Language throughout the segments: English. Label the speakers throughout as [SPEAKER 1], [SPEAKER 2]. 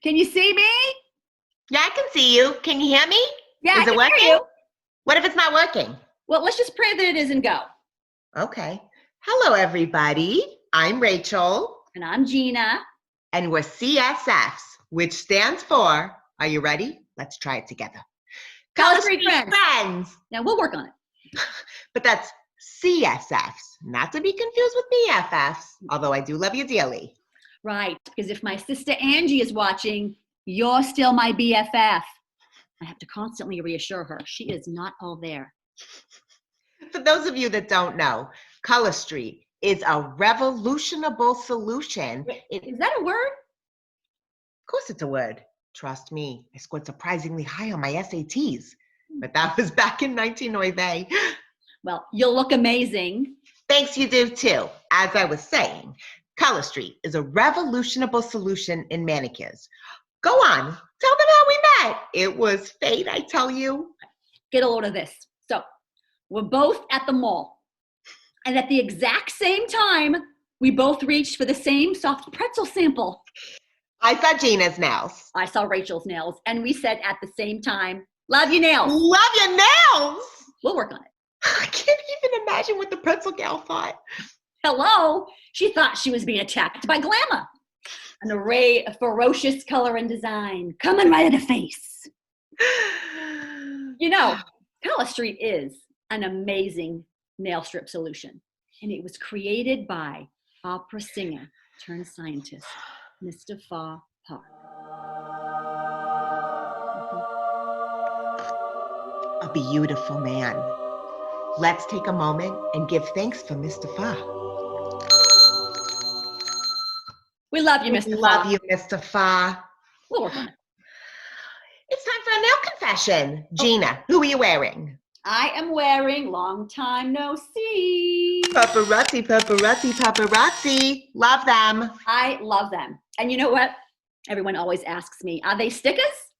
[SPEAKER 1] Can you see me?
[SPEAKER 2] Yeah, I can see you. Can you hear me?
[SPEAKER 1] Yeah,
[SPEAKER 2] Is it working?
[SPEAKER 1] Hear you.
[SPEAKER 2] What if it's not working?
[SPEAKER 1] Well, let's just pray that it is and go.
[SPEAKER 2] Okay. Hello, everybody. I'm Rachel.
[SPEAKER 1] And I'm Gina.
[SPEAKER 2] And we're CSFs, which stands for, are you ready? Let's try it together.
[SPEAKER 1] College Street Friends.
[SPEAKER 2] Now,
[SPEAKER 1] we'll work on it.
[SPEAKER 2] But that's CSFs, not to be confused with BFFs, although I do love you dearly.
[SPEAKER 1] Right, because if my sister Angie is watching, you're still my BFF. I have to constantly reassure her. She is not all there.
[SPEAKER 2] For those of you that don't know, Color Street is a revolutionable solution.
[SPEAKER 1] Is that a word?
[SPEAKER 2] Of course it's a word. Trust me, I scored surprisingly high on my SATs. But that was back in 1990.
[SPEAKER 1] Well, you'll look amazing.
[SPEAKER 2] Thanks, you do too. As I was saying, Color Street is a revolutionable solution in manicures. Go on, tell them how we met. It was fate, I tell you.
[SPEAKER 1] Get a load of this. So, we're both at the mall. And at the exact same time, we both reached for the same soft pretzel sample.
[SPEAKER 2] I saw Gina's nails.
[SPEAKER 1] I saw Rachel's nails. And we said at the same time, love your nails.
[SPEAKER 2] Love your nails?
[SPEAKER 1] We'll work on it.
[SPEAKER 2] I can't even imagine what the pretzel gal thought.
[SPEAKER 1] Hello? She thought she was being attacked by glamour. An array of ferocious color and design coming right at the face. You know, Color Street is an amazing nail strip solution. And it was created by opera singer turned scientist, Mr. Fa Park.
[SPEAKER 2] A beautiful man. Let's take a moment and give thanks for Mr. Fa.
[SPEAKER 1] We love you, Mr. Fa.
[SPEAKER 2] We love you, Mr. Fa.
[SPEAKER 1] We'll work on it.
[SPEAKER 2] It's time for a nail confession. Gina, who are you wearing?
[SPEAKER 1] I am wearing long time no see.
[SPEAKER 2] Paparazzi, paparazzi, paparazzi. Love them.
[SPEAKER 1] I love them. And you know what? Everyone always asks me, are they stickers?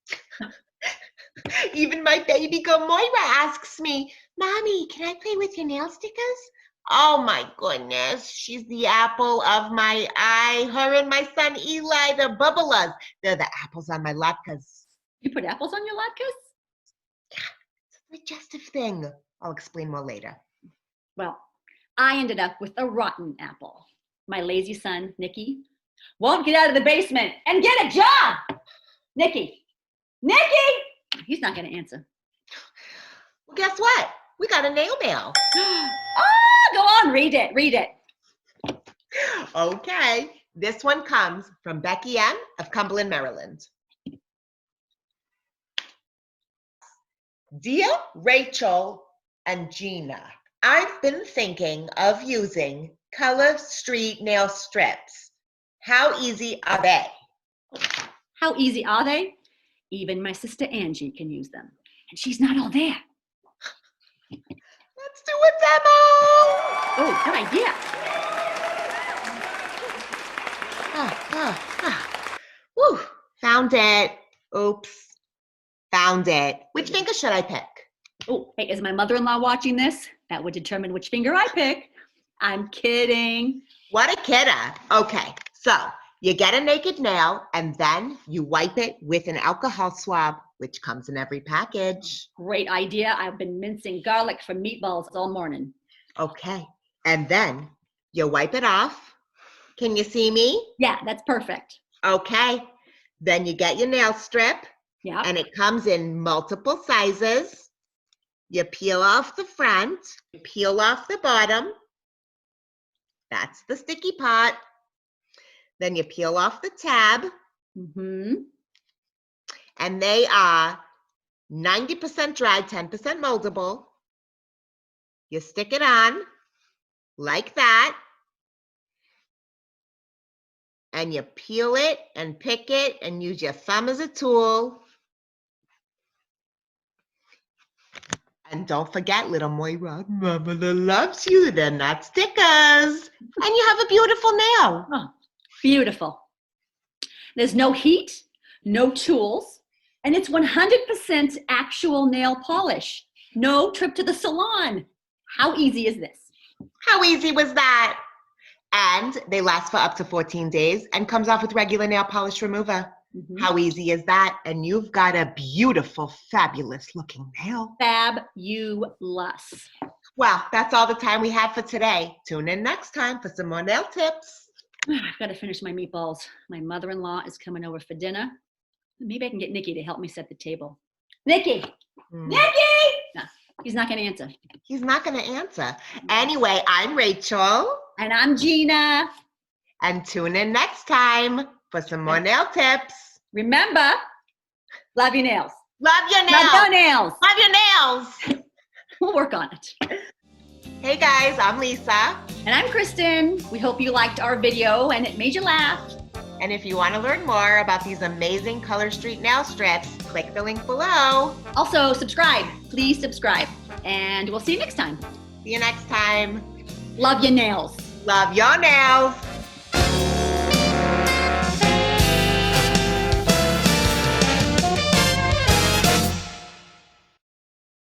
[SPEAKER 2] Even my baby girl Moira asks me, Mommy, can I play with your nail stickers? Oh my goodness, she's the apple of my eye. Her and my son Eli, they're bubblers. They're the apples on my latkes.
[SPEAKER 1] You put apples on your latkes?
[SPEAKER 2] Yeah, it's a digestive thing. I'll explain more later.
[SPEAKER 1] Well, I ended up with a rotten apple. My lazy son, Nicky, won't get out of the basement and get a job. Nicky! He's not going to answer.
[SPEAKER 2] Well, guess what? We got a nail mail.
[SPEAKER 1] Go on, read it.
[SPEAKER 2] Okay, this one comes from Becky M. of Cumberland, Maryland. Dear Rachel and Gina, I've been thinking of using Color Street nail strips. How easy are they?
[SPEAKER 1] How easy are they? Even my sister Angie can use them. And she's not all there.
[SPEAKER 2] Let's do a demo!
[SPEAKER 1] Oh, good idea.
[SPEAKER 2] Woo, found it. Oops, found it. Which finger should I pick?
[SPEAKER 1] Oh, hey, is my mother-in-law watching this? That would determine which finger I pick. I'm kidding.
[SPEAKER 2] What a kidder. Okay, so you get a naked nail and then you wipe it with an alcohol swab, which comes in every package.
[SPEAKER 1] Great idea. I've been mincing garlic for meatballs all morning.
[SPEAKER 2] Okay, and then you wipe it off. Can you see me?
[SPEAKER 1] Yeah, that's perfect.
[SPEAKER 2] Okay, then you get your nail strip.
[SPEAKER 1] Yeah.
[SPEAKER 2] And it comes in multiple sizes. You peel off the front, you peel off the bottom. That's the sticky part. Then you peel off the tab.
[SPEAKER 1] Mm-hmm.
[SPEAKER 2] And they are 90% dry, 10% moldable. You stick it on like that. And you peel it and pick it and use your thumb as a tool. And don't forget, little Moira, Mama loves you. They're not stickers. And you have a beautiful nail.
[SPEAKER 1] Oh, beautiful. There's no heat, no tools, and it's 100% actual nail polish. No trip to the salon. How easy is this?
[SPEAKER 2] How easy was that? And they last for up to 14 days and comes off with regular nail polish remover. How easy is that? And you've got a beautiful, fabulous looking nail.
[SPEAKER 1] Fabulous.
[SPEAKER 2] Well, that's all the time we have for today. Tune in next time for some more nail tips.
[SPEAKER 1] I've got to finish my meatballs. My mother-in-law is coming over for dinner. Maybe I can get Nikki to help me set the table. Nikki! Nikki! No, he's not going to answer.
[SPEAKER 2] He's not going to answer. Anyway, I'm Rachel.
[SPEAKER 1] And I'm Gina.
[SPEAKER 2] And tune in next time for some more nail tips.
[SPEAKER 1] Remember, love your nails.
[SPEAKER 2] Love your nails.
[SPEAKER 1] Love your nails.
[SPEAKER 2] Love your nails.
[SPEAKER 1] We'll work on it.
[SPEAKER 2] Hey guys, I'm Lisa.
[SPEAKER 1] And I'm Kristen. We hope you liked our video and it made you laugh.
[SPEAKER 2] And if you want to learn more about these amazing Color Street nail strips, click the link below.
[SPEAKER 1] Also, subscribe. Please subscribe. And we'll see you next time.
[SPEAKER 2] See you next time.
[SPEAKER 1] Love your nails.
[SPEAKER 2] Love your nails.